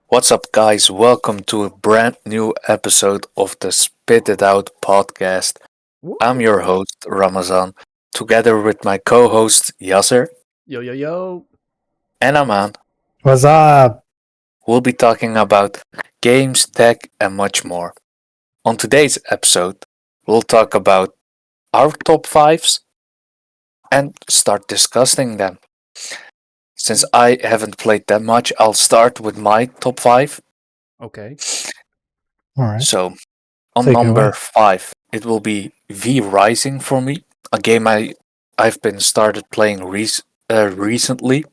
What's up, guys? Welcome to a brand new episode of the Spit It Out podcast. I'm Woo! your host, Ramazan, together with my co hosts, Yasir Yo, yo, yo. and Aman. What's up? We'll be talking about games, tech, and much more. On today's episode, we'll talk about our top fives and start discussing them. Since I haven't played that much, I'll start with my top five. Okay. All right. So, on Take it number away. 5, it will be V Rising for me, a game I've been started playing recently.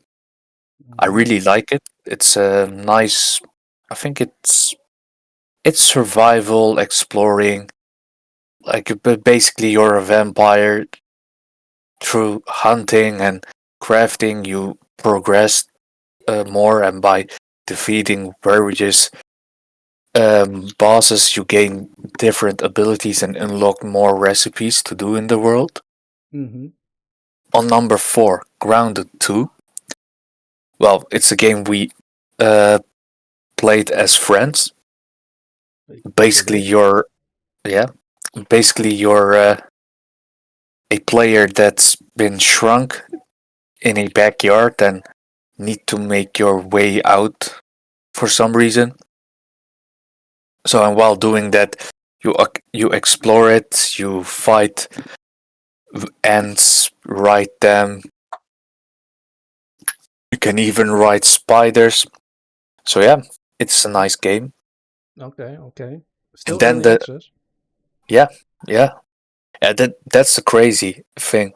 I Mhm. really like it. It's a nice. I think it's survival, exploring. But basically, you're a vampire. Through hunting and crafting, you progress more, and by defeating various bosses, you gain different abilities and unlock more recipes to do in the world. Mhm. On number 4, Grounded 2. Well, it's a game we uh, played as friends. Yes, I Basically, did. yeah, basically you're a player that's been shrunk in a backyard and need to make your way out for some reason. So, and while doing that, you explore it, you fight ants, ride them. You can even ride spiders. So yeah, it's a nice game. Okay, okay. And Still then early access. yeah, yeah, that's the crazy thing.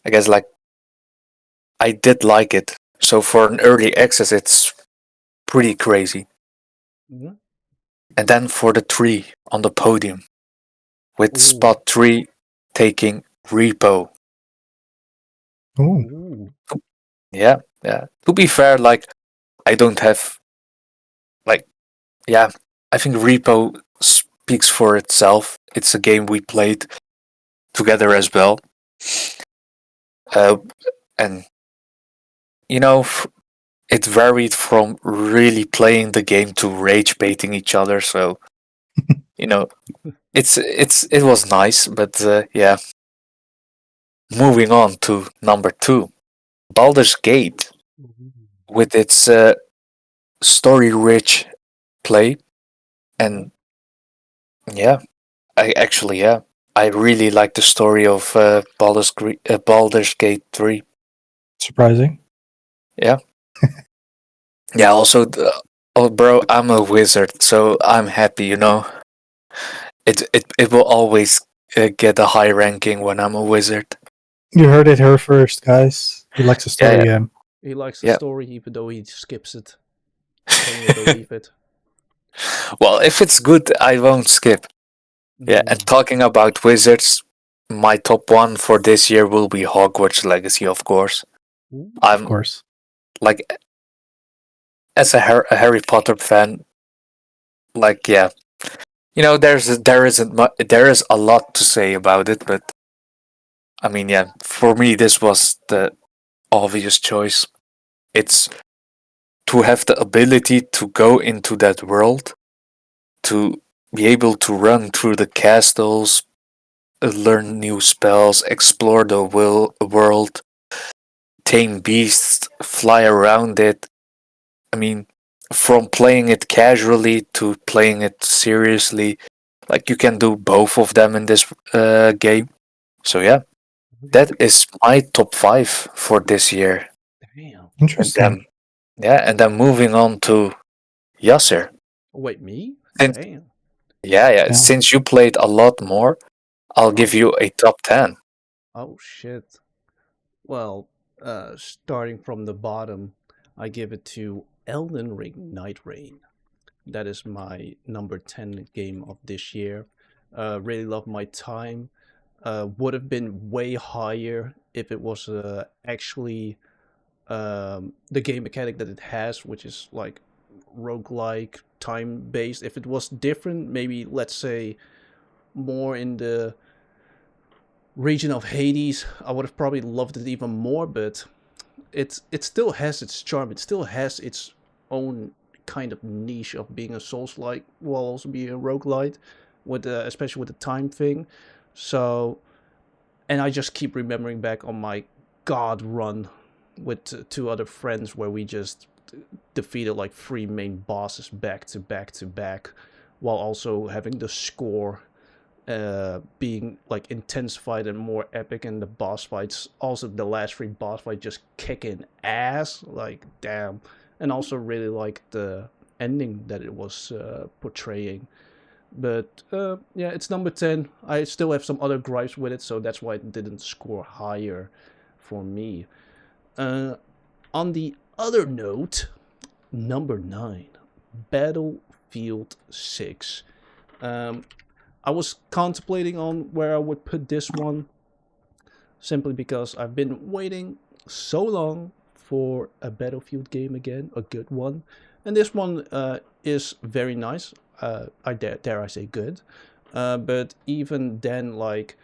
I guess like I did like it. So for an early access, it's pretty crazy. Mhm. And then for the 3 on the podium, with Ooh. spot 3 taking Repo. Ooh, Ooh. Yeah, yeah. To be fair, like I don't have like yeah, I think Repo speaks for itself. It's a game we played together as well. Uh, and you know, it varied from really playing the game to rage baiting each other. So you know, it was nice, but yeah. Moving on to number 2, Baldur's Gate, Mhm. with its story-rich play, Yeah. and yeah, yeah, I really like the story of Baldur's Gate 3. surprising. Yeah, yeah. Also, oh, bro, I'm a wizard, so I'm happy. It will always get a high ranking when I'm a wizard. You heard it here first, guys. He likes a Yeah, story game. He likes the yeah. story even though he skips it. Can you believe it? Well, if it's good, I won't skip. Yeah, and Mhm. talking about wizards, my top one for this year will be Hogwarts Legacy, of course. Ooh. Of I'm course. like, as a Harry Potter fan, like, yeah, there is a lot to say about it, but I mean, yeah, for me, this was the obvious choice. It's to have the ability to go into that world, to be able to run through the castles, learn new spells, explore the world, tame beasts, fly around it. I mean, from playing it casually to playing it seriously, like you can do both of them in this game. So yeah, that is my top 5 for this year. Damn. And Interesting. then and then moving on to Yasser. Wait, me? Since Damn. yeah, Yeah. since you played a lot more, I'll give Oh. you a top 10. Oh shit. Well, starting from the bottom, I give it to Elden Ring Night Rain. That is my number 10 game of this year. Really love my time. Would have been way higher if it was actually the game mechanic that it has, which is like roguelike, time based. If it was different, maybe let's say more in the region of Hades, I would have probably loved it even more, but it still has its charm. It still has its own kind of niche of being a Souls-like while also being a roguelite, with especially with the time thing. So, and I just keep remembering back on my God run with two other friends where we just defeated like 3 main bosses back to back to back, while also having the score being like intensified and more epic, and the boss fights, also the last 3 boss fights, just kicking ass, like damn. And also really like the ending that it was portraying. But yeah, it's number 10. I still have some other gripes with it, so that's why it didn't score higher for me. On the other note, number 9, Battlefield 6. I was contemplating on where I would put this one, simply because I've been waiting so long for a Battlefield game again, a good one. And this one is very nice. I dare I say good. But even then, like,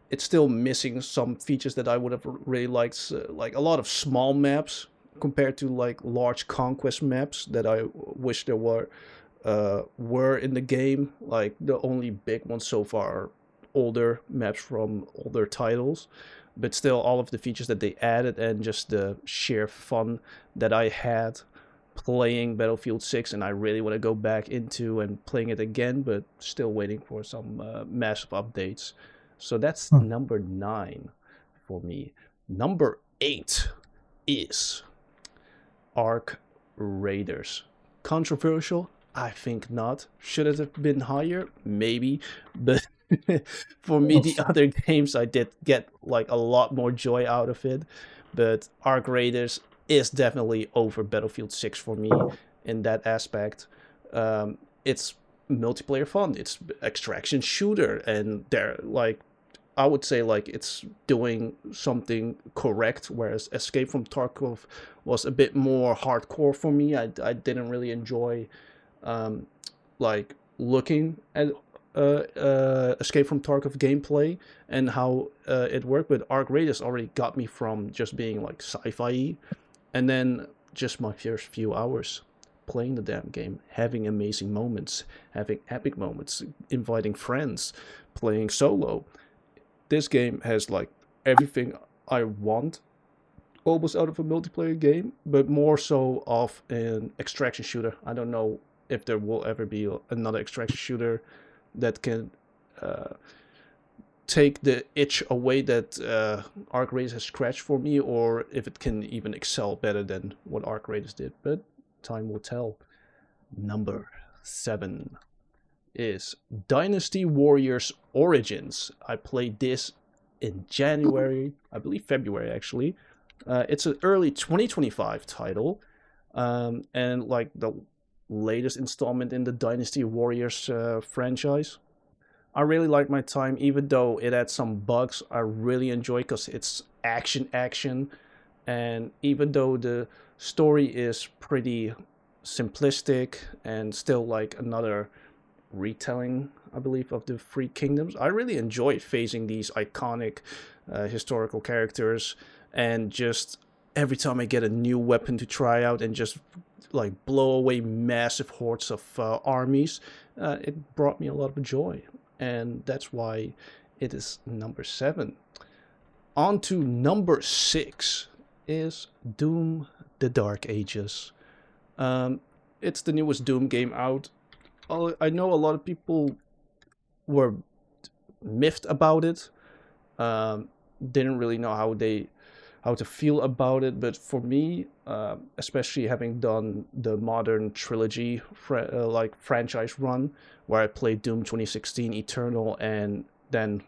it's still missing some features that I would have really liked, like a lot of small maps compared to like large conquest maps that I wish there were in the game. Like the only big ones so far are older maps from older titles, but still all of the features that they added and just the sheer fun that I had playing Battlefield 6, and I really want to go back into and playing it again, but still waiting for some massive updates. So that's number 9 for me. Number 8 is Arc Raiders. Controversial? I think not. Should it have been higher? Maybe. But for me, the other games, I did get like a lot more joy out of it. But Arc Raiders is definitely over Battlefield 6 for me in that aspect. It's multiplayer fun. It's extraction shooter, and they're like, I would say like it's doing something correct, whereas Escape from Tarkov was a bit more hardcore for me. I didn't really enjoy like looking at Escape from Tarkov gameplay and how it worked, but Arc Raiders already got me from just being like sci-fi, and then just my first few hours playing the damn game, having amazing moments, having epic moments, inviting friends, playing solo. This game has like everything I want almost out of a multiplayer game, but more so of an extraction shooter. I don't know if there will ever be another extraction shooter that can take the itch away that Arc Raiders has scratched for me, or if it can even excel better than what Arc Raiders did. But time will tell. Number 7 is Dynasty Warriors Origins. I played this in January, I believe February actually. It's an early 2025 title, and like the latest installment in the Dynasty Warriors franchise. I really like my time, even though it had some bugs. I really enjoy because it's action, and even though the story is pretty simplistic and still like another retelling, I believe, of the Three Kingdoms, I really enjoy facing these iconic historical characters, and just every time I get a new weapon to try out and just like blow away massive hordes of armies, it brought me a lot of joy, and that's why it is number 7. On to number 6 is Doom: The Dark Ages. It's the newest Doom game out. I know a lot of people were miffed about it. Didn't really know how to feel about it, but for me, especially having done the modern trilogy like franchise run, where I played Doom 2016 Eternal, and then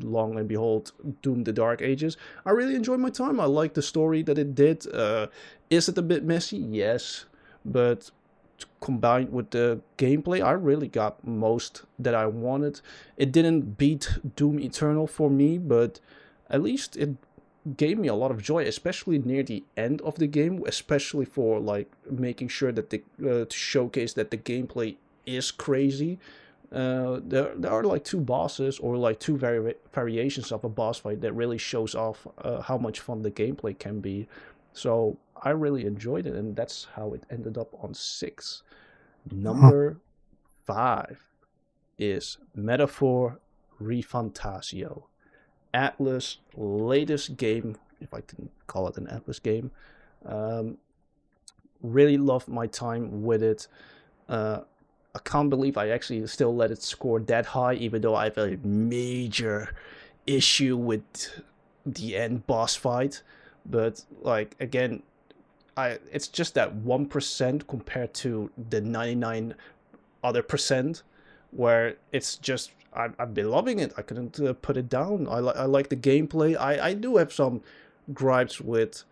long and behold Doom: The Dark Ages, I really enjoyed my time. I liked the story that it did. Is it a bit messy? Yes, but combined with the gameplay, I really got most that I wanted. It didn't beat Doom Eternal for me, but at least it gave me a lot of joy, especially near the end of the game, especially for like making sure that to showcase that the gameplay is crazy. There are like 2 bosses, or like 2 variations of a boss fight that really shows off how much fun the gameplay can be. So I really enjoyed it, and that's how it ended up on 6. Number 5 is Metaphor Refantasio, Atlas' latest game, if I can call it an Atlas game. Really loved my time with it. I can't believe I actually still let it score that high, even though I have a major issue with the end boss fight. But like again, it's just that 1% compared to the 99 other percent, where it's just I've been loving it. I couldn't put it down. I like the gameplay. I do have some gripes with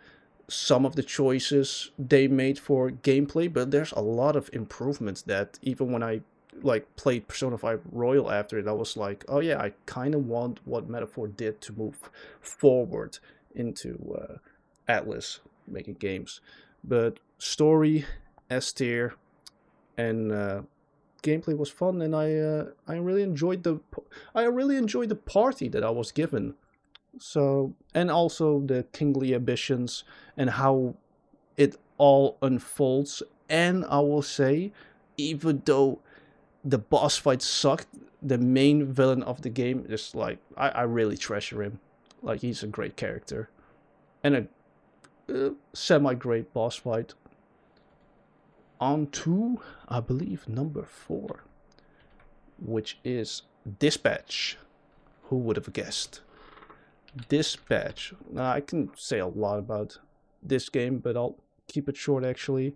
some of the choices they made for gameplay, but there's a lot of improvements that even when I like played Persona 5 Royal after it, I was like, oh yeah, I kind of want what Metaphor did to move forward into Atlas making games. But story, S tier, and gameplay was fun, and I really enjoyed the party that I was given. So, and also the kingly ambitions and how it all unfolds. And I will say, even though the boss fight sucked, the main villain of the game is like I really treasure him. Like he's a great character, and a semi-great boss fight. On to, I believe, number 4, which is Dispatch. Who would have guessed? Dispatch. Now, I can say a lot about this game, but I'll keep it short actually.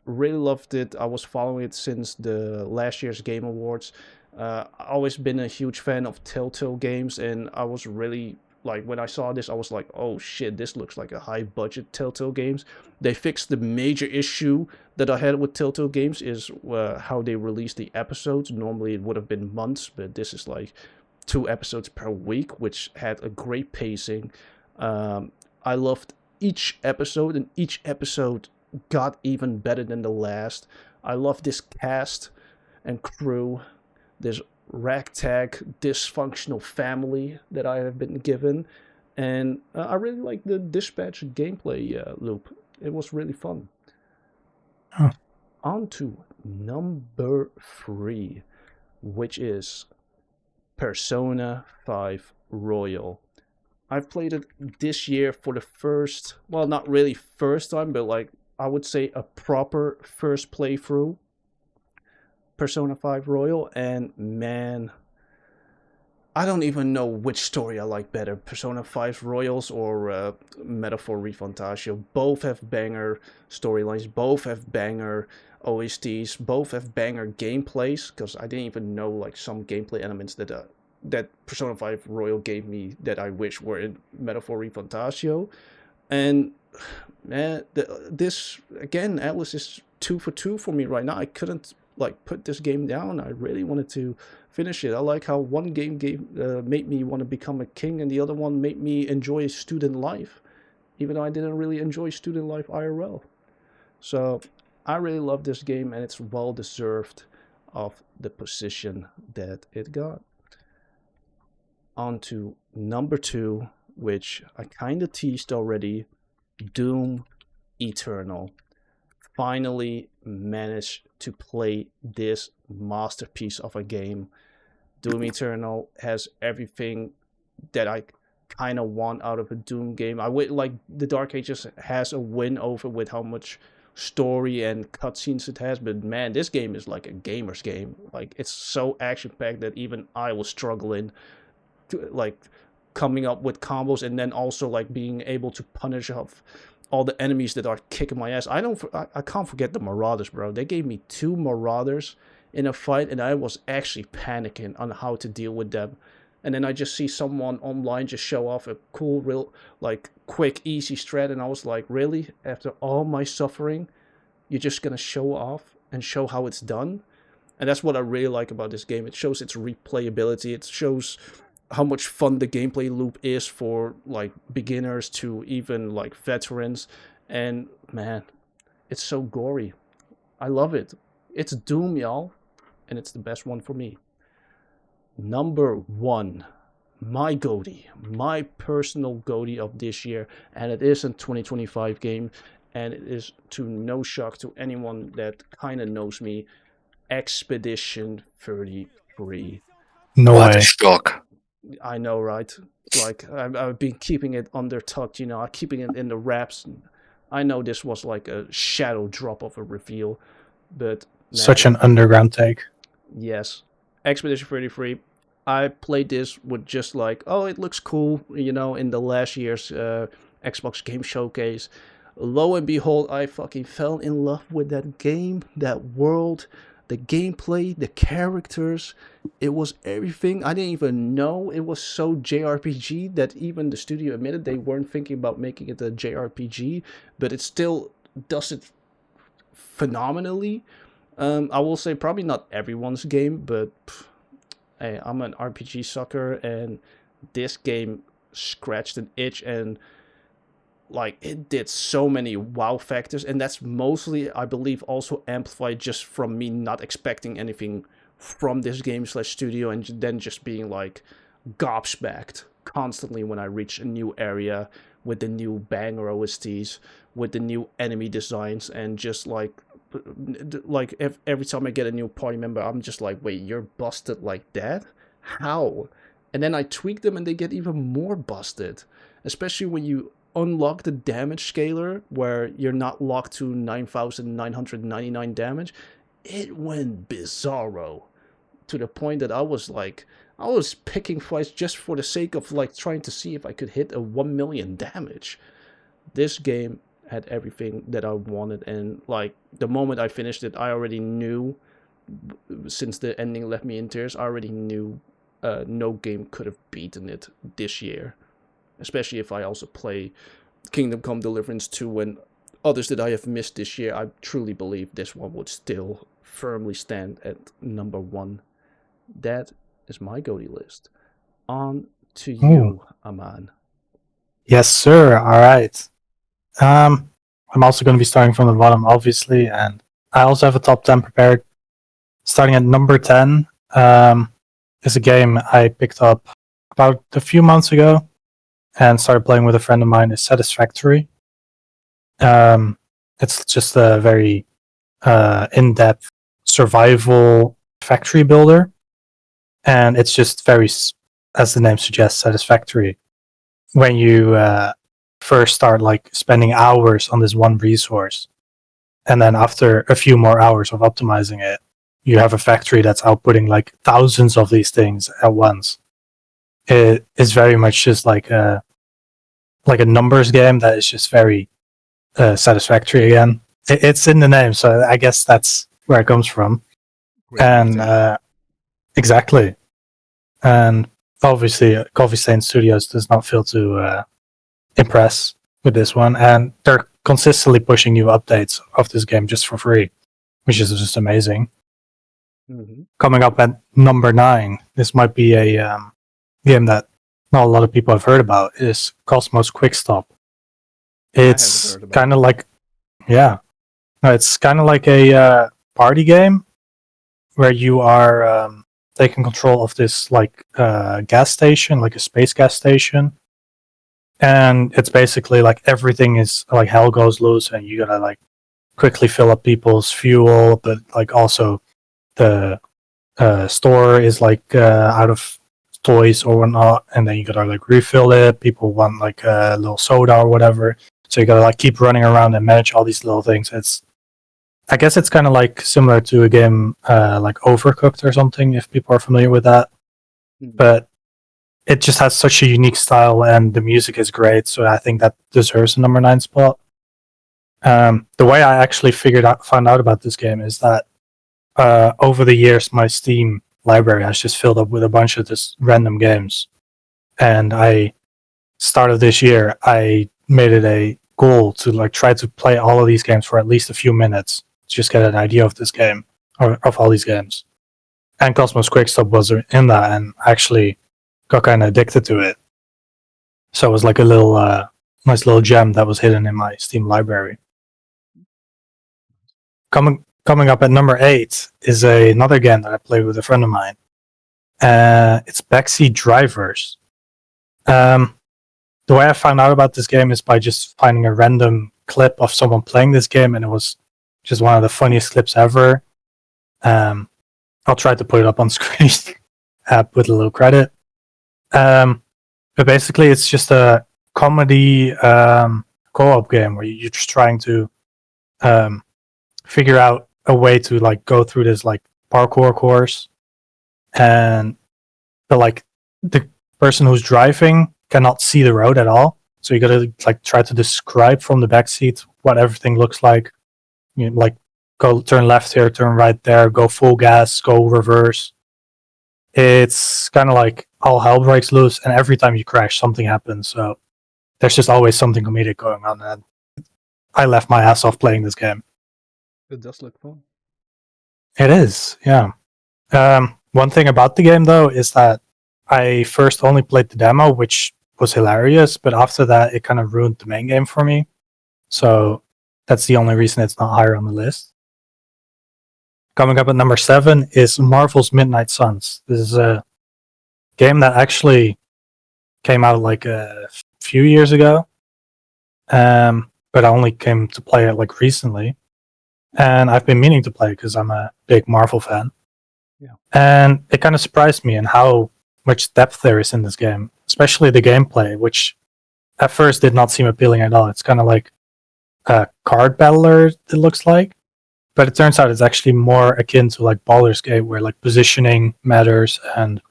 Really loved it. I was following it since the last year's Game Awards. I've always been a huge fan of Telltale games, and I was really like, when I saw this, I was like, oh shit, this looks like a high budget Telltale games. They fixed the major issue that I had with Telltale games is how they release the episodes. Normally it would have been months, but this is like 2 episodes per week, which had a great pacing. I loved each episode, and each episode got even better than the last. I love this cast and crew, this ragtag dysfunctional family that I have been given, and I really like the Dispatch gameplay loop. It was really fun. Huh. On to number 3, which is Persona 5 Royal. I've played it this year for the first, well, not really first time, but like I would say a proper first playthrough. Persona 5 Royal, and man, I don't even know which story I like better, Persona 5 Royals or Metaphor Refantasio. Both have banger storylines, both have banger OSTs, both have banger gameplays, because I didn't even know like some gameplay elements that Persona 5 Royal gave me that I wish were in Metaphor Refantasio. And man, this again, Atlas is 2 for 2 for me right now. I couldn't like put this game down. I really wanted to finish it. I like how one game made me want to become a king, and the other one made me enjoy student life, even though I didn't really enjoy student life IRL. So I really love this game, and it's well deserved of the position that it got. On to number 2, which I kind of teased already, Doom Eternal. Finally managed to play this masterpiece of a game. Doom Eternal has everything that I kind of want out of a Doom game. I would like the Dark Ages has a win over with how much story and cutscenes it has, but man, this game is like a gamer's game. Like it's so action packed that even I was struggling to like coming up with combos, and then also like being able to punish off all the enemies that are kicking my ass. I can't forget the Marauders, bro. They gave me 2 Marauders in a fight, and I was actually panicking on how to deal with them. And then I just see someone online just show off a cool, real, like, quick, easy strat, and I was like, really? After all my suffering, you're just gonna show off and show how it's done? And that's what I really like about this game. It shows its replayability. It shows how much fun the gameplay loop is for like beginners to even like veterans. And man, it's so gory. I love it. It's Doom, y'all, and it's the best one for me. Number 1, my GOATY, my personal GOATY of this year, and it is a 2025 game. and it is to no shock to anyone that kind of knows me, Expedition 33. No What a way. shock. I know, right? Like, I've been keeping it under tucked, I'm keeping it in the wraps. I know this was like a shadow drop of a reveal, but Such man, an underground take. yes. Expedition 33. I played this with just like, oh, it looks cool, in the last year's Xbox Game Showcase. Lo and behold, I fucking fell in love with that game, that world, the gameplay, the characters. It was everything. I didn't even know it was so JRPG that even the studio admitted they weren't thinking about making it a JRPG, but it still does it phenomenally. I will say probably not everyone's game, but hey, I'm an RPG sucker, and this game scratched an itch, and like it did so many wow factors, and that's mostly, I believe, also amplified just from me not expecting anything from this game slash studio, and then just being like gobsmacked constantly when I reach a new area with the new banger OSTs, with the new enemy designs, and just like every time I get a new party member, I'm just like, wait, you're busted like that? How? And then I tweak them and they get even more busted. Especially when you unlock the damage scaler, where you're not locked to 9,999 damage. It went bizarro. To the point that I was picking fights just for the sake of like trying to see if I could hit a 1 million damage. This game had everything that I wanted, and like the moment I finished it, I already knew, since the ending left me in tears, I already knew no game could have beaten it this year. Especially if I also play Kingdom Come Deliverance 2 and others that I have missed this year, I truly believe this one would still firmly stand at number 1. That is my GOTY list. On to you, Aman. Yes, sir. All right. I'm also going to be starting from the bottom, obviously, and I also have a top 10 prepared. Starting at number 10 is a game I picked up about a few months ago and started playing with a friend of mine. Is Satisfactory. It's just a very in-depth survival factory builder, and it's just very, as the name suggests, satisfactory. When you first start like spending hours on this one resource, and then after a few more hours of optimizing it, you have a factory that's outputting like thousands of these things at once. It is very much just like a numbers game that is just very satisfactory again. It's in the name, so I guess that's where it comes from. Great And marketing. exactly. And obviously, Coffee Stain Studios does not fail to impress with this one, and they're consistently pushing new updates of this game just for free, which is just amazing. Mhm. Coming up at number 9, this might be a game that not a lot of people have heard about, is Cosmos Quickstop. It's heard about kind it. of like, yeah, no, it's kind of like a party game where you are taking control of this like gas station, like a space gas station, and it's basically like everything is like hell goes loose, and you gotta like quickly fill up people's fuel, but like also the store is like out of toys or whatnot, and then you gotta like refill it. People want like a little soda or whatever, so you gotta like keep running around and manage all these little things. I guess it's kind of like similar to a game like Overcooked or something, if people are familiar with that. Mhm. But it just has such a unique style, and the music is great, so I think that deserves a number 9 spot. The way I actually found out about this game is that over the years, my Steam library has just filled up with a bunch of just random games, and I started this year. I made it a goal to like try to play all of these games for at least a few minutes, to just get an idea of this game or of all these games. And Cosmos Quickstop was in that, and actually got kind of addicted to it. So it was like a little nice little gem that was hidden in my Steam library. Coming up at number 8 is another game that I played with a friend of mine. It's Backseat Drivers. The way I found out about this game is by just finding a random clip of someone playing this game, and it was just one of the funniest clips ever. I'll try to put it up on screen with a little credit. But basically, it's just a comedy co-op game where you're just trying to figure out a way to like go through this like parkour course, and the person who's driving cannot see the road at all. So you gotta like try to describe from the backseat what everything looks like. You know, like go turn left here, turn right there, go full gas, go reverse. It's kind of like all hell breaks loose, and every time you crash, something happens. So there's just always something comedic going on, and I left my ass off playing this game. It does look fun. It is, yeah. One thing about the game though is that I first only played the demo, which was hilarious, but after that it kind of ruined the main game for me. So that's the only reason it's not higher on the list. Coming up at number 7 is Marvel's Midnight Suns. This is a game that actually came out like a few years ago, but I only came to play it like recently. And I've been meaning to play because I'm a big Marvel fan. Yeah. And it kind of surprised me in how much depth there is in this game, especially the gameplay, which at first did not seem appealing at all. It's kind of like a card battler, it looks like. But it turns out it's actually more akin to like Baldur's Gate, where like positioning matters and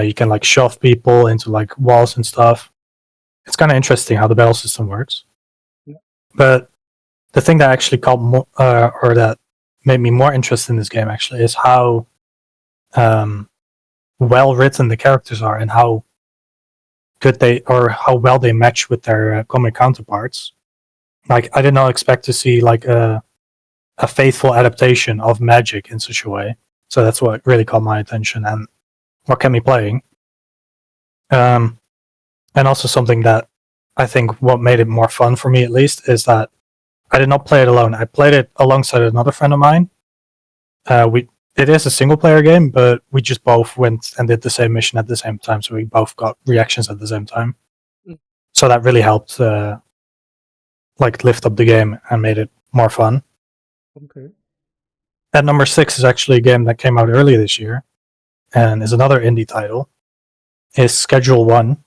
you can like shove people into like walls and stuff. It's kind of interesting how the battle system works. Yeah. But the thing that actually caught or that made me more interested in this game actually is how well written the characters are and how good how well they match with their comic counterparts. Like I did not expect to see like a faithful adaptation of magic in such a way. So that's what really caught my attention and what kept me playing. And also something that I think what made it more fun for me at least is that I did not play it alone. I played it alongside another friend of mine. It is a single player game, but we just both went and did the same mission at the same time, so we both got reactions at the same time. So that really helped like lift up the game and made it more fun. Okay. At number 6 is actually a game that came out earlier this year and is another indie title. Is Schedule 1.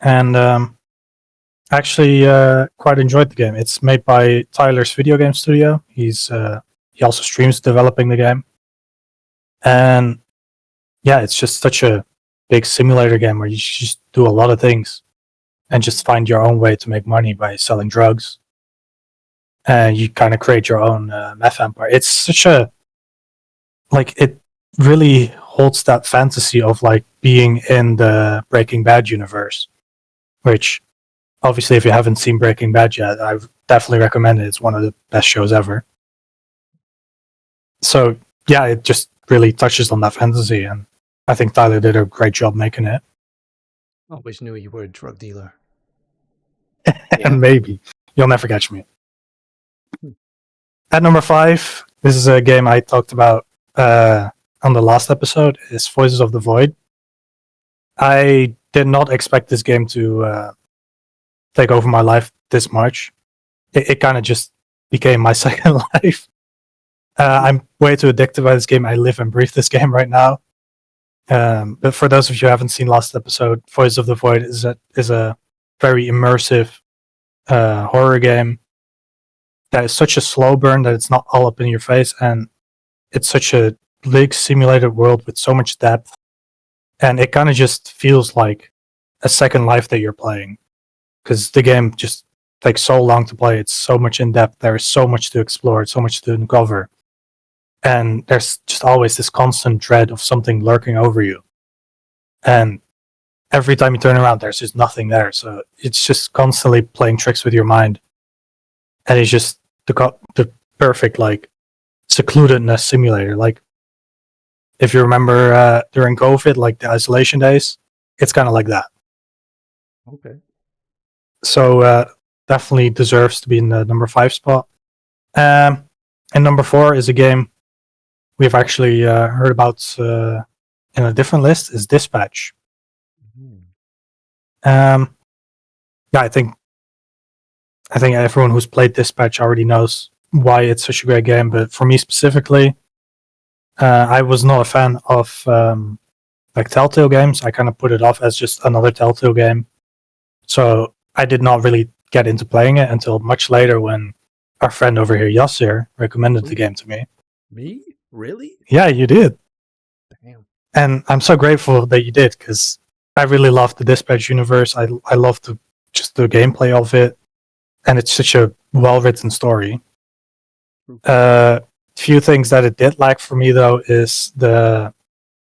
And actually quite enjoyed the game. It's made by Tyler's video game studio. He also streams developing the game. And yeah, it's just such a big simulator game where you just do a lot of things and just find your own way to make money by selling drugs. And you kind of create your own meth empire. It's such a it really holds that fantasy of like being in the Breaking Bad universe, which obviously if you haven't seen Breaking Bad yet, I definitely recommend it. It's one of the best shows ever. So yeah, it just really touches on that fantasy, and I think Tyler did a great job making it. Always knew you were a drug dealer. And maybe you'll never catch me. At number 5, this is a game I talked about on the last episode, is Voices of the Void. I did not expect this game to take over my life this much. It kind of just became my second life. I'm way too addicted by this game. I live and breathe this game right now. But for those of you who haven't seen last episode, Voices of the Void is a very immersive horror game that is such a slow burn that it's not all up in your face, and it's such a big simulated world with so much depth, and it kind of just feels like a second life that you're playing, because the game just takes so long to play. It's so much in depth. There is so much to explore, so much to uncover, and there's just always this constant dread of something lurking over you, and every time you turn around there's just nothing there. So it's just constantly playing tricks with your mind, and it's just the perfect like secludedness simulator. Like if you remember during COVID, like the isolation days, it's kind of like that. Okay. So definitely deserves to be in the number 5 spot. And number 4 is a game we've actually heard about in a different list, is Dispatch. Mhm. Yeah, I think I think everyone who's played Dispatch already knows why it's such a great game. But for me specifically, I was not a fan of like Telltale games. I kind of put it off as just another Telltale game. So I did not really get into playing it until much later when our friend over here, Yasir, recommended the game to me. Me? Really? Yeah, you did. Damn. And I'm so grateful that you did because I really love the Dispatch universe. I love just the gameplay of it, and it's such a well written story. Few things that it did lack for me though is the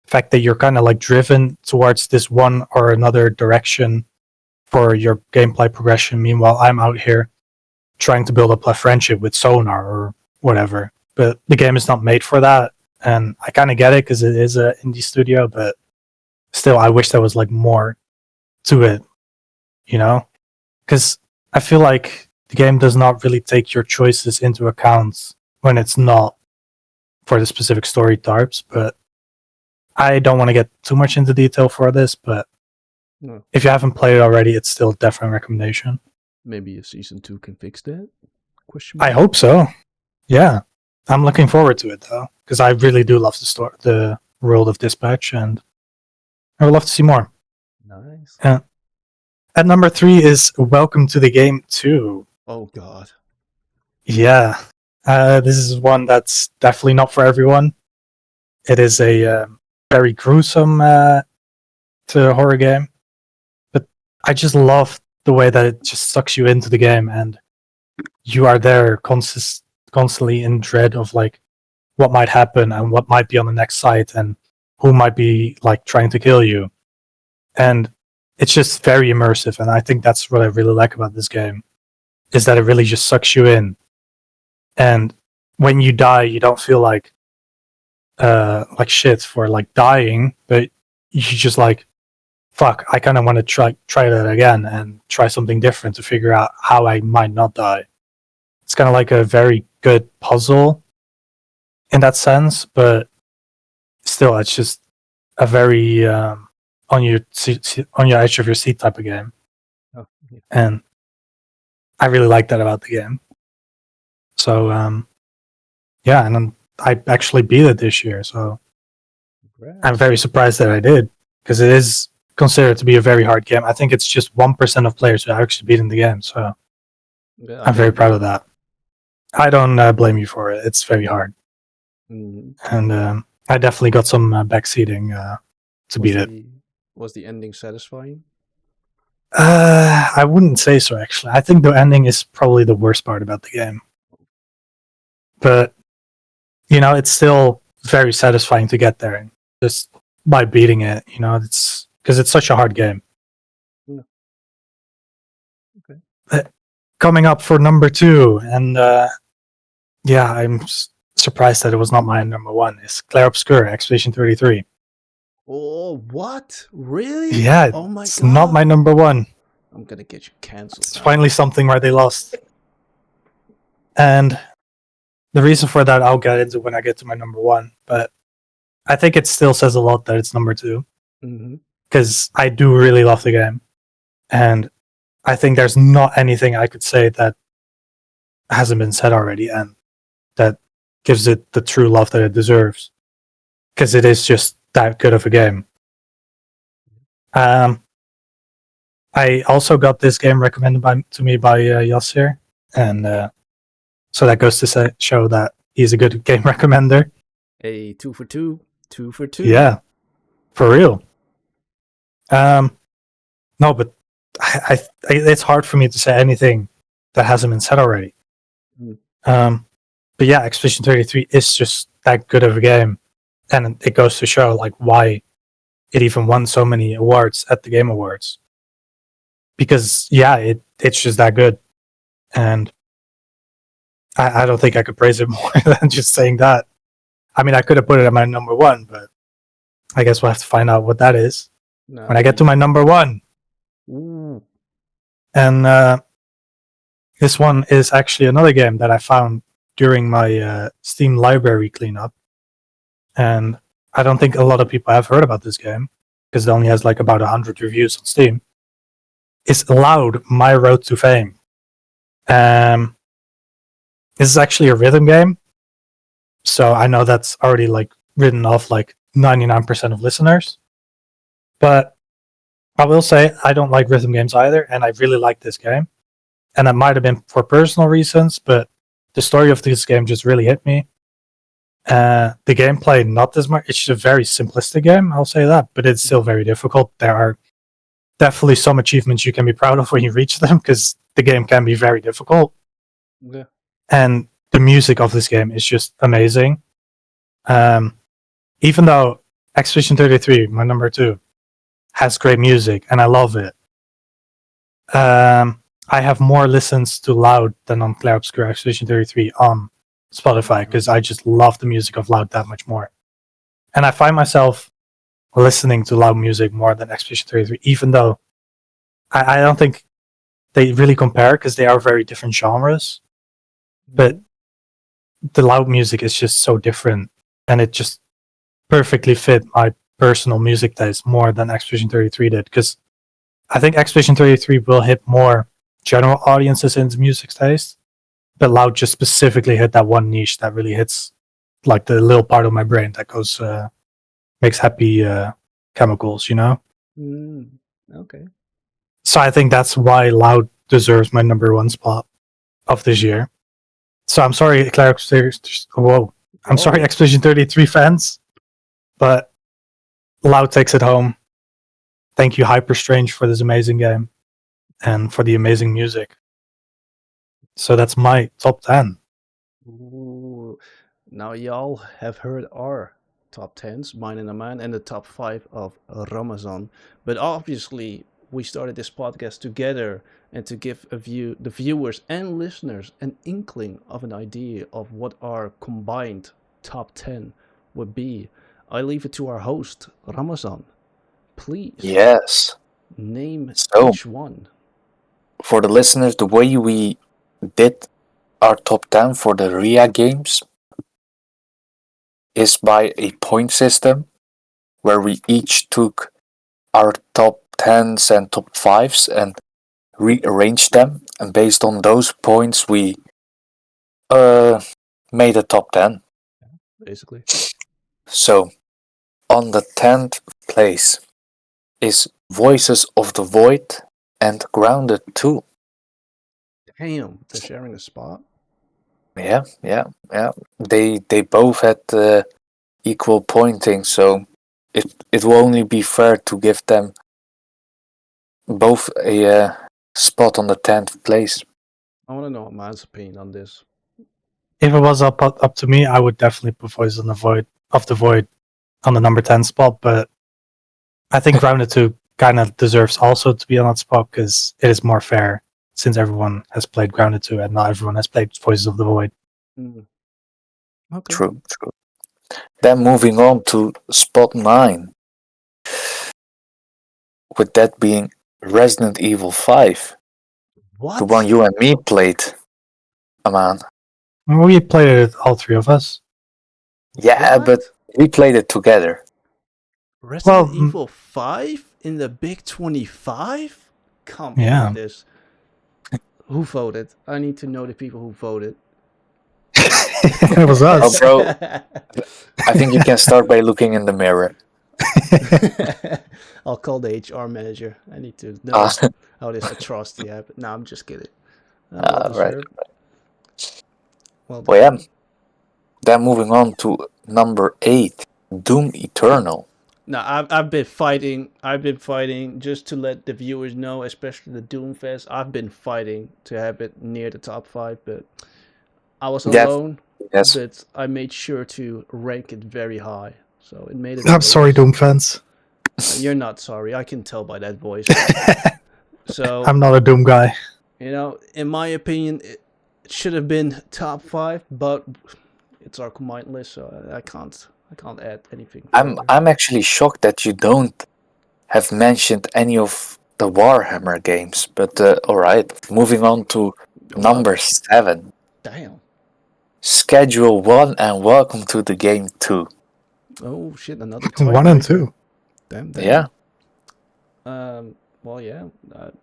fact that you're kind of like driven towards this one or another direction for your gameplay progression. Meanwhile, I'm out here trying to build up a friendship with Sonar or whatever. But the game is not made for that, and I kind of get it because it is an indie studio. But still, I wish there was like more to it, you know? Because I feel like the game does not really take your choices into account when it's not for the specific story types. But I don't want to get too much into detail for this, but No. if you haven't played it already, it's still definitely a recommendation. Maybe a season 2 can fix that? Question I mark? hope so. Yeah. I'm looking forward to it though, because I really do love the world of Dispatch, and I would love to see more. Nice. At number 3 is Welcome to the Game 2. Oh god. Yeah. This is one that's definitely not for everyone. It is a very gruesome horror game, but I just love the way that it just sucks you into the game, and you are there constantly in dread of like what might happen and what might be on the next site and who might be like trying to kill you. And it's just very immersive, and I think that's what I really like about this game, is that it really just sucks you in. And when you die, you don't feel like shit for like dying, but you just like, fuck, I kind of want to try that again and try something different to figure out how I might not die. It's kind of like a very good puzzle in that sense, but still, it's just a very on your edge of your seat type of game, Oh, yeah. and I really like that about the game. So yeah, and I actually beat it this year, so Congrats. I'm very surprised that I did, because it is considered to be a very hard game. I think it's just 1% of players who are actually beating the game, so Yeah, I'm very proud of that. I don't blame you for it. It's very hard, Mhm. and I definitely got some backseating to beat it. Was the ending satisfying? I wouldn't say so, actually. I think the ending is probably the worst part about the game. But, you know, it's still very satisfying to get there, just by beating it, you know, it's because it's such a hard game. Yeah. Okay. Coming up for number 2, and yeah, I'm surprised that it was not my number 1, is Clair Obscur, Expedition 33. Oh, what? Really? Yeah, Oh my it's god. not my number 1. I'm gonna get you cancelled. It's now. finally something where they lost. And the reason for that I'll get into when I get to my number 1, but I think it still says a lot that it's number 2, Mhm. because I do really love the game, and I think there's not anything I could say that hasn't been said already, and that gives it the true love that it deserves, because it is just that good of a game. I also got this game recommended to me by Yasir, and so that goes to show that he's a good game recommender. A 2 for 2. 2 for 2. Yeah, for real. No, but it's hard for me to say anything that hasn't been said already. But yeah, Expedition 33 is just that good of a game, and it goes to show like why it even won so many awards at the Game Awards. Because yeah, it's just that good, and I don't think I could praise it more than just saying that. I mean, I could have put it at my number 1, but I guess we'll have to find out what that is when I get to my number 1. Ooh. And this one is actually another game that I found during my Steam library cleanup, and I don't think a lot of people have heard about this game because it only has like about 100 reviews on Steam. It's Loud, My Road to Fame. This is actually a rhythm game, so I know that's already like written off like 99% of listeners. But I will say I don't like rhythm games either, and I really like this game. And that might have been for personal reasons, but the story of this game just really hit me. The gameplay, not as much. It's just a very simplistic game, I'll say that, but it's still very difficult. There are definitely some achievements you can be proud of when you reach them, because the game can be very difficult. Yeah. And the music of this game is just amazing. Even though Expedition 33, my number 2, has great music and I love it, I have more listens to Loud than on Clair Obscur Expedition 33 on Spotify, because I just love the music of Loud that much more. And I find myself listening to Loud music more than Expedition 33, even though I don't think they really compare, because they are very different genres. But the Loud music is just so different, and it just perfectly fit my personal music taste more than Expedition 33 did, because I think Expedition 33 will hit more general audiences in its music taste, but Loud just specifically hit that one niche that really hits like the little part of my brain that goes makes happy chemicals, you know? Okay. So I think that's why Loud deserves my number 1 spot of this year. So I'm sorry, Claire. Whoa. I'm sorry, Expedition 33 fans, but Loud takes it home. Thank you, Hyper Strange, for this amazing game and for the amazing music. So that's my top 10. Ooh. Now y'all have heard our top 10s, mine and Aman, and the top 5 of Ramazan. But obviously, we started this podcast together, and to give the viewers and listeners an inkling of an idea of what our combined top 10 would be, I leave it to our host, Ramazan. Please. Yes. Name So, each one. for the listeners, the way we did our top 10 for the RYA games is by a point system, where we each took our top 10s and top 5s and rearranged them, and based on those points we made a top 10. Basically. So, on the 10th place is Voices of the Void and Grounded 2. Damn, they're sharing a spot. Yeah. They both had equal pointing, so it will only be fair to give them both a spot on the 10th place. I want to know Aman's opinion on this. If it was up to me, I would definitely put Voices of the Void on the number 10 spot, but I think Grounded 2 kind of deserves also to be on that spot, because it is more fair, since everyone has played Grounded 2 and not everyone has played Voices of the Void. Okay. True. Then moving on to spot 9, with that being Resident Evil 5. What? The one you and me played, Aman. We played it, all 3 of us. Yeah, What? but we played it together. Resident Evil 5 in the Big 25? Come on with this. Who voted? I need to know the people who voted. It was us. Oh, bro, I think you can start by looking in the mirror. I'll call the HR manager. I need to know how this atrocity happened. No, I'm just kidding. Well deserved. Right. Well Well, yeah. Then moving on to number 8, Doom Eternal. Now I've been fighting. Just to let the viewers know, especially the Doom Fest. I've been fighting to have it near the top 5, but I was alone. Yes. But I made sure to rank it very high, so it made it. I'm sorry, Doom fans. You're not sorry. I can tell by that voice. So I'm not a Doom guy. You know, in my opinion, it should have been top 5, but it's our combined list, so I can't add anything. I'm actually shocked that you don't have mentioned any of the Warhammer games, but alright. Moving on to number 7. Damn. Schedule 1 and Welcome to the Game 2. Oh shit, another 1 and 2. Damn. Yeah. Well, yeah,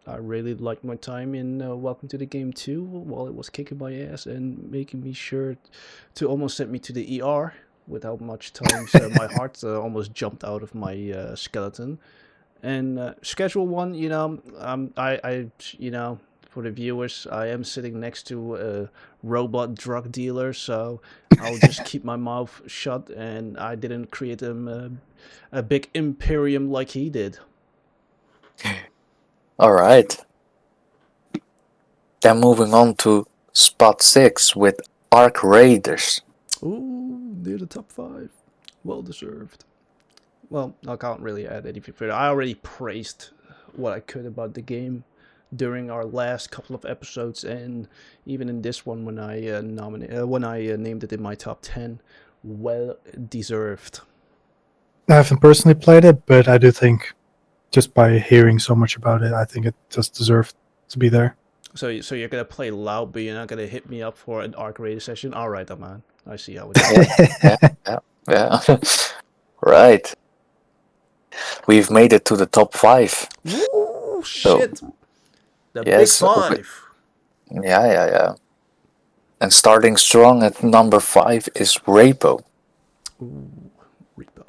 I really liked my time in Welcome to the Game 2 while it was kicking my ass and making me sure to almost send me to the ER without much time. So my heart almost jumped out of my skeleton. And schedule one, for the viewers, I am sitting next to a robot drug dealer, so I'll just keep my mouth shut, and I didn't create him a big imperium like he did. All right. Then moving on to spot 6 with Arc Raiders. Ooh, near the top 5. Well deserved. Well, I can't really add anything further. I already praised what I could about the game during our last couple of episodes, and even in this one when I named it in my top 10. Well deserved. I haven't personally played it, but I do think just by hearing so much about it, I think it just deserved to be there. So you're gonna play loud, but you're not gonna hit me up for an Arc Raid session. All right, Aman. I see how it is. Yeah. Right. We've made it to the top 5. Woo! Shit. The yes, big 5. Yeah. And starting strong at number 5 is Rapo. Ooh, Repo.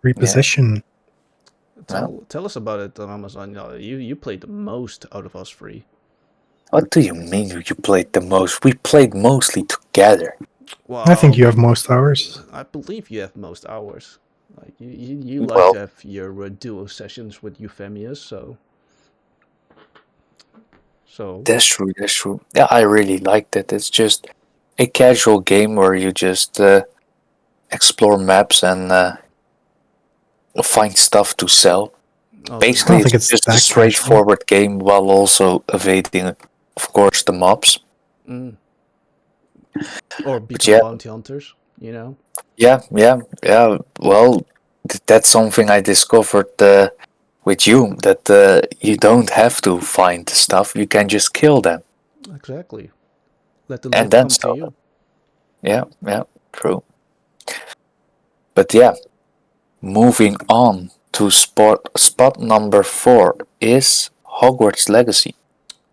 Reposition. Tell us about it on Amazon. You played the most out of us three. What do you mean you played the most? We played mostly together. Well, I think you have most hours. I believe you have most hours. Like you like Well, to have your duo sessions with Euphemius, so. That's true. Yeah, I really liked it. It's just a casual game where you just explore maps and find stuff to sell. Basically, it's just a straightforward game while also evading, of course, the mobs. Or become bounty hunters, you know? Yeah. Well, that's something I discovered with you, that you don't have to find stuff. You can just kill them. Exactly. Let the loot come to you. Yeah, true. But yeah, moving on to spot number 4 is Hogwarts Legacy.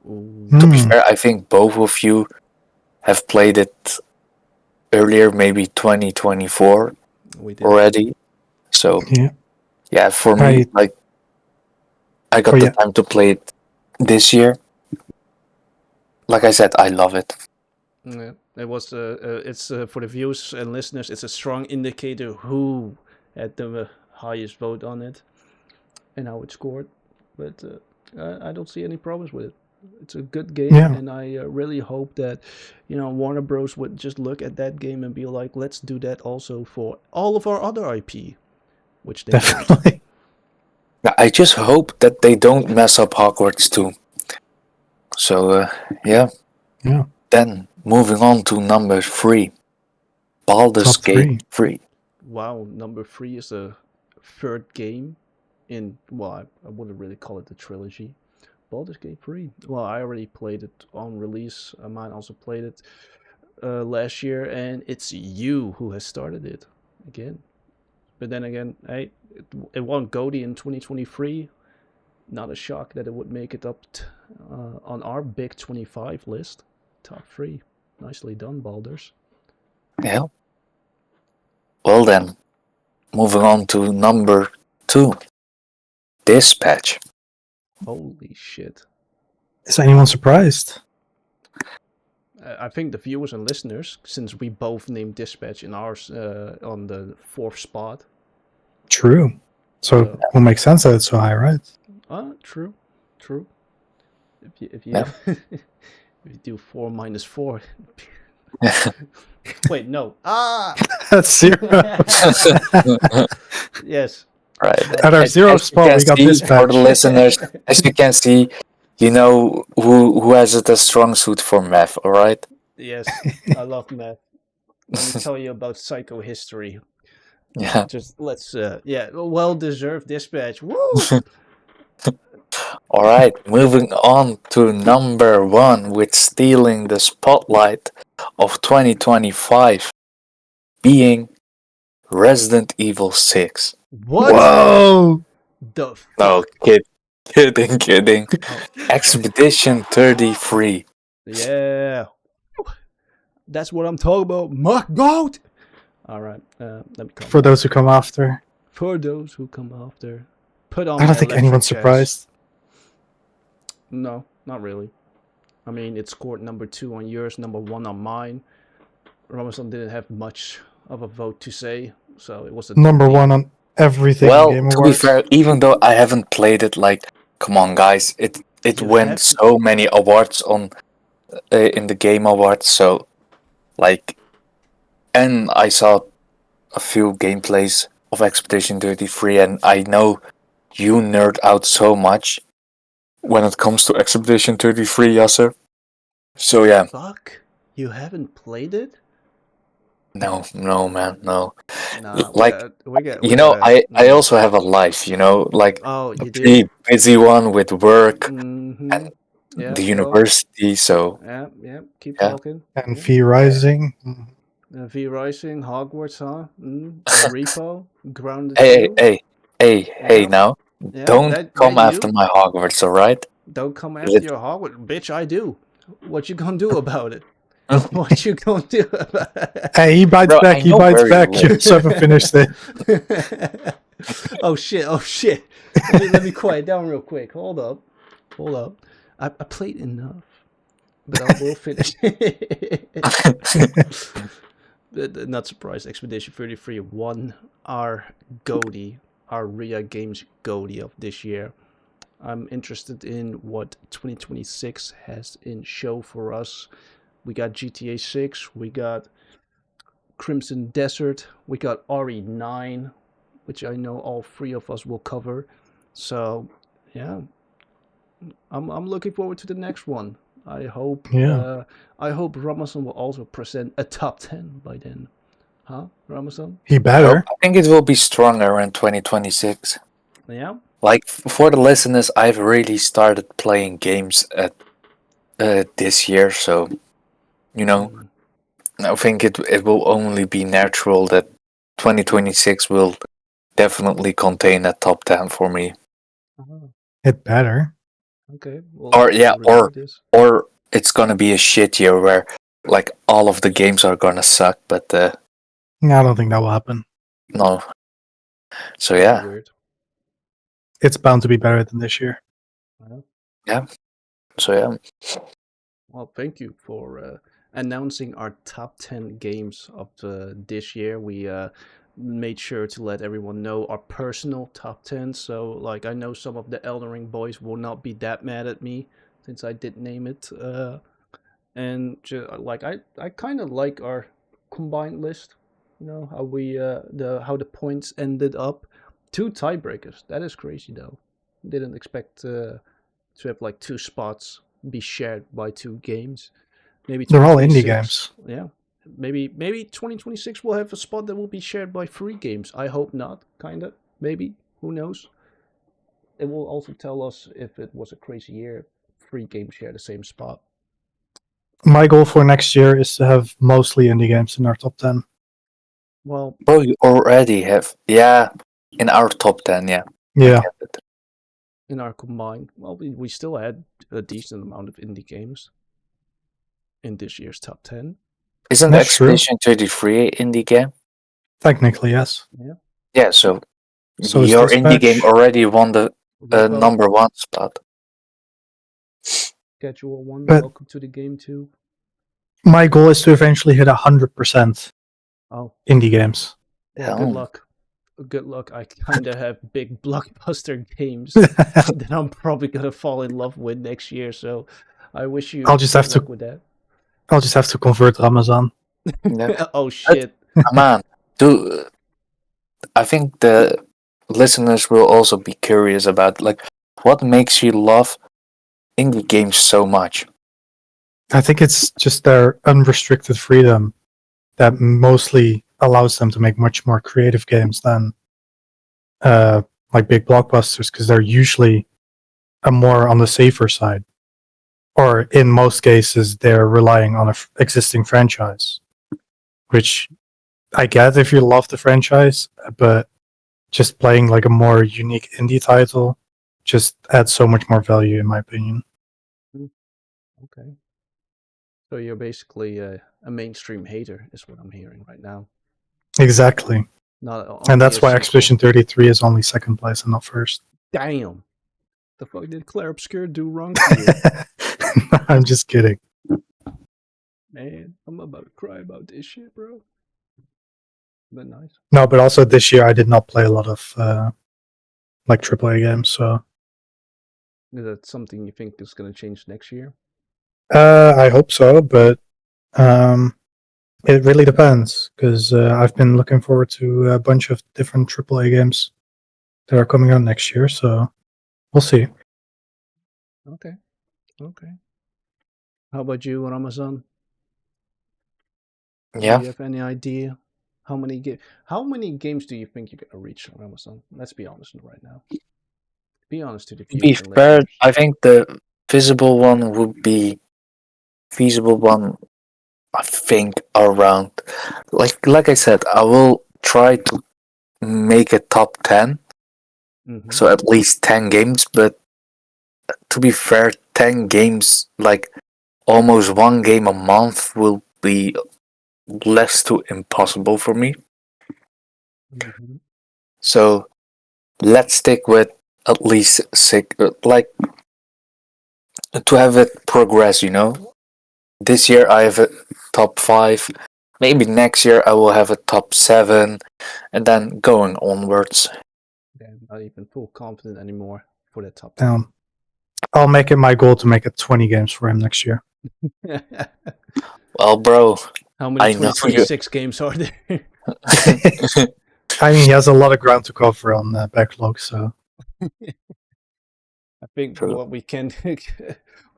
To be fair, I think both of you have played it earlier, maybe 2024 already. So yeah, for me, like I got the time to play it this year. Like I said, I love it. Yeah, it was. It's for the viewers and listeners. It's a strong indicator who had the highest vote on it and how it scored. But I don't see any problems with it. It's a good game, and I really hope that Warner Bros. Would just look at that game and be like, let's do that also for all of our other IP, which they definitely. I just hope that they don't mess up Hogwarts too. So yeah. Then moving on to number 3, Baldur's Gate 3. Wow, number 3 is a third game in, well, I wouldn't really call it a trilogy. Baldur's Gate 3. Well, I already played it on release. Mine also played it last year, and it's you who has started it again. But then again, hey, it won GOTY in 2023. Not a shock that it would make it up on our big 25 list. Top 3. Nicely done, Baldur's. Yeah. Well then, moving on to number 2, Dispatch. Holy shit. Is anyone surprised? I think the viewers and listeners, since we both named Dispatch in ours on the 4th spot. True. So it will make sense that it's so high, right? True. If you if you do 4 minus 4. Wait, no. That's 0. Yes. Right. At our 0th spot, we got Dispatch. For the listeners, as you can see, you know who has a strong suit for math, alright? Yes, I love math. Let me tell you about psychohistory. Yeah. Just let's, well-deserved Dispatch. Woo! Alright, moving on to number 1 with stealing the spotlight of 2025, being Resident Evil 6. What? Whoa! The fuck? No, kid. Kidding. Oh, Expedition 33. yeah. That's what I'm talking about. My goat. All right. Let me calm For down. those who come after. For those who come after, put on I my don't think electric anyone's chest. surprised. No, not really. I mean, it scored number 2 on yours, number 1 on mine. Ramazan didn't have much of a vote to say, so it was a Number deep. 1 on everything on Well, Game to be Awards. fair, even though I haven't played it, like, come on, guys, it You won have to. so many awards on in the Game Awards. So, like, and I saw a few gameplays of Expedition 33, and I know you nerd out so much when it comes to Expedition 33, Yasser. So yeah, Fuck, you haven't played it? no, man, no. Nah, we Like, got, we got, we you know, gotta. I also have a life, you know, like Oh, a you do? pretty busy one with work Mm-hmm. and Yeah. the Well. university. So Yeah. Keep yeah, talking. And Yeah. V Rising. V Rising, Hogwarts, huh? Repo, Grounded hey, 2. hey, hey, Yeah. now, Yeah. don't That come after you. my Hogwarts, all right? Don't come after Lit- your Hogwarts, bitch. I do. What you gonna do about it? What you gonna do about it? Hey, he bites Bro, back. I He know bites where you back. You live. just haven't finished it. Oh shit! Oh shit! Let me quiet down real quick. Hold up. I played enough, but I will finish. Not surprised. Expedition 33 won our Goldie, our RYA Games Goldie of this year. I'm interested in what 2026 has in show for us. We got GTA 6, we got Crimson Desert, we got RE9, which I know all 3 of us will cover. So, yeah, I'm looking forward to the next one. I hope Yeah. I hope Ramazan will also present a top 10 by then. Huh, Ramazan? He I better. think it will be stronger in 2026. Yeah. Like for the listeners, I've really started playing games at this year, so you know, Mm. I think it will only be natural that 2026 will definitely contain a top 10 for me. Oh, It better. okay. Or We'll yeah, remember this. or it's gonna be a shit year where like all of the games are gonna suck, but I don't think that will happen. no. So That'd be yeah, weird. It's bound to be better than this year. yeah. So yeah, Well, thank you for announcing our top 10 games of this year. We made sure to let everyone know our personal top 10. So, like, I know some of the Elden Ring boys will not be that mad at me since I did name it. Like, I kind of like our combined list. You know how we how the points ended up. 2 tiebreakers. That is crazy though. Didn't expect to have like 2 spots be shared by 2 games. Maybe They're all indie 2026. games. Yeah. Maybe 2026 will have a spot that will be shared by 3 games. I hope not, kinda. Maybe. Who knows? It will also tell us if it was a crazy year. 3 games share the same spot. My goal for next year is to have mostly indie games in our top 10. Well, bro, you already have in our top 10, yeah. Yeah. I get it. in our combined, well, we still had a decent amount of indie games in this year's top 10. Isn't That's true. Expedition 33 an indie game? Technically, yes. Yeah. Yeah, so So is your indie game Dispatch. already won the Repo, number 1 spot. Casual One, But welcome to the game too. my goal is to eventually hit 100% Oh, indie games. well, good Hell. luck. Good luck. I kind of have big blockbuster games that I'm probably gonna fall in love with next year. So I wish you I'll just good have to- luck with that. I'll just have to convert Ramazan. Yeah. Oh shit! Man, I think the listeners will also be curious about like what makes you love indie games so much. I think it's just their unrestricted freedom that mostly allows them to make much more creative games than like big blockbusters, because they're usually more on the safer side, or in most cases they're relying on an existing franchise, which I get if you love the franchise, but just playing like a more unique indie title just adds so much more value, in my opinion. Okay. So you're basically a mainstream hater, is what I'm hearing right now. Exactly. Not And that's why obvious Expedition 33 is only second place and not first. Damn. The fuck did Claire Obscure do wrong to you? I'm just kidding. Man, I'm about to cry about this shit, bro. But nice. No, but also this year I did not play a lot of like AAA games, so Is that something you think is going to change next year? I hope so, but it really depends because I've been looking forward to a bunch of different AAA games that are coming out next year, so we'll see. Okay. Okay. How about you, Ramazan? Do Yeah. you have any idea how many games do you think you're going to reach, Ramazan? Let's be honest right now. Be honest to the To be viewers and fair, listeners. I think the visible one would be feasible one. I think around like I said, I will try to make a top 10, Mm-hmm. so at least 10 games. But to be fair, 10 games, like almost one game a month, will be less to impossible for me. Mm-hmm. So let's stick with at least six, like to have it progress. This year I have a top 5. Maybe next year I will have a top 7, and then going onwards. Yeah, not even full confident anymore for the top 10. I'll make it my goal to make it 20 games for him next year. Well, bro, How many I know you. 2026 games are there? I mean, he has a lot of ground to cover on the backlog, so I think True. what we can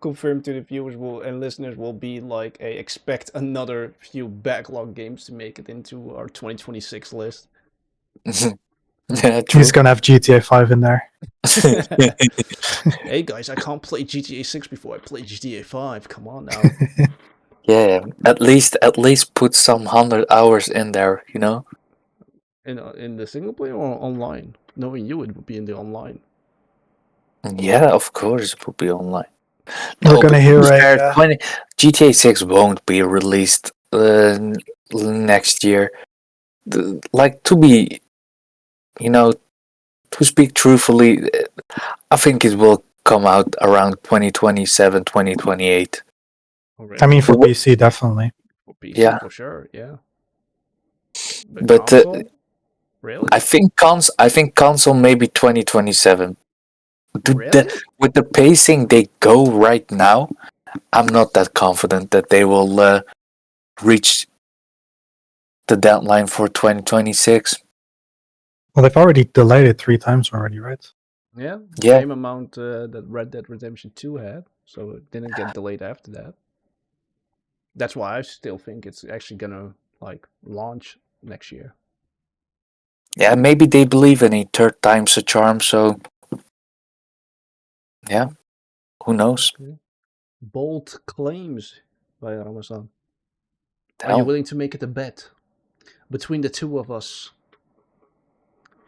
confirm to the viewers and listeners will be like expect another few backlog games to make it into our 2026 list. Yeah, true. he's gonna have GTA 5 in there. Hey guys, I can't play GTA 6 before I play GTA 5. Come on now. Yeah, at least put some 100 hours in there. In the single player or online? Knowing you, it would be in the online. Yeah, of course it will be online. We're No, gonna but hear to be fair, a 20 GTA 6 won't be released next year. Like to speak truthfully, I think it will come out around 2027, 2028. I mean, for Wh- PC, definitely. For PC, Yeah, for sure, yeah. But but console? Really? I think console maybe 2027. Really? With the pacing they go right now, I'm not that confident that they will reach the deadline for 2026. Well, they've already delayed it 3 times already, right? Yeah, Yeah, same amount that Red Dead Redemption 2 had, so it didn't get delayed after that. That's why I still think it's actually gonna like launch next year. yeah, maybe they believe in a third time's a charm. So yeah, who knows? Okay. Bold claims by Ramazan. Are you Hell, willing to make it a bet between the two of us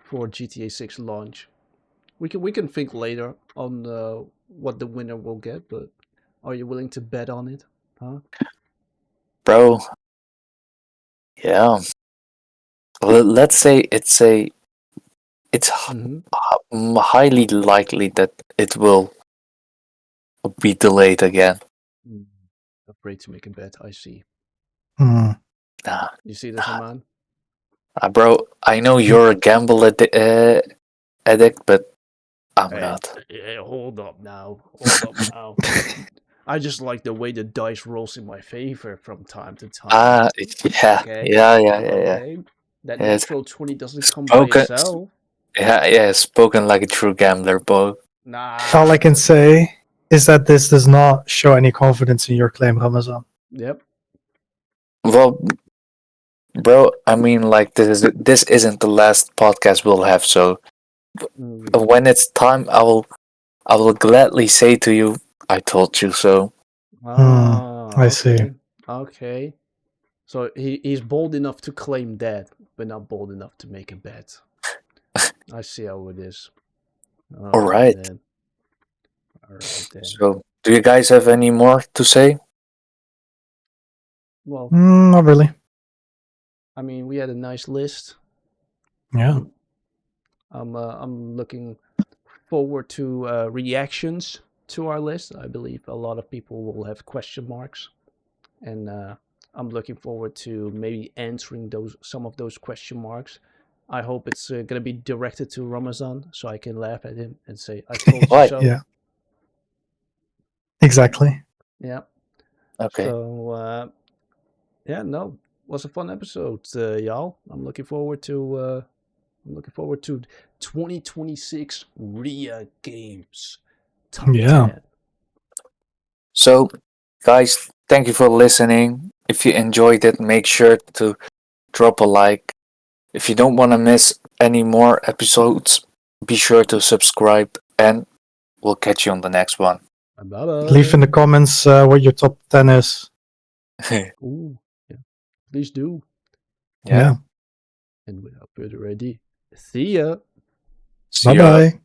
for GTA 6 launch? We can think later on what the winner will get, but are you willing to bet on it? Huh? bro. Yeah. Let's say it's Mm-hmm. highly likely that it will be delayed again. Afraid to make a bet. I see. Hmm. Nah, You see this, Aman? bro. I know you're a gamble addict, but I'm Hey, not. hey, hold up now. Hold up now. I just like the way the dice rolls in my favor from time to time. Ah, yeah, Okay? yeah. Okay? That Yes, natural 20 doesn't come by spoken. itself. Yeah, spoken like a true gambler, bro. All I Nah. can say is that this does not show any confidence in your claim, Ramazan. Yep. Well, bro, I mean, like this isn't the last podcast we'll have. So when it's time, I will gladly say to you, I told you so. I see. Okay. Okay. So he's bold enough to claim that, but not bold enough to make a bet. I see how it is. All right. Then. All right then. So, do you guys have any more to say? Well, Not really. I mean, we had a nice list. Yeah. I'm looking forward to reactions to our list. I believe a lot of people will have question marks, and I'm looking forward to maybe answering some of those question marks. I hope it's going to be directed to Ramazan, so I can laugh at him and say, "I told you Right. so." Yeah. Exactly. Yeah. Okay. So yeah, no, was a fun episode, y'all. I'm looking forward to 2026 RYA Games Top Yeah. 10. So, guys, thank you for listening. If you enjoyed it, make sure to drop a like. If you don't want to miss any more episodes, be sure to subscribe, and we'll catch you on the next one. Bye bye. Leave in the comments what your top 10 is. Ooh, yeah. Please do. Yeah. And without further ado, see ya. See Bye ya. bye.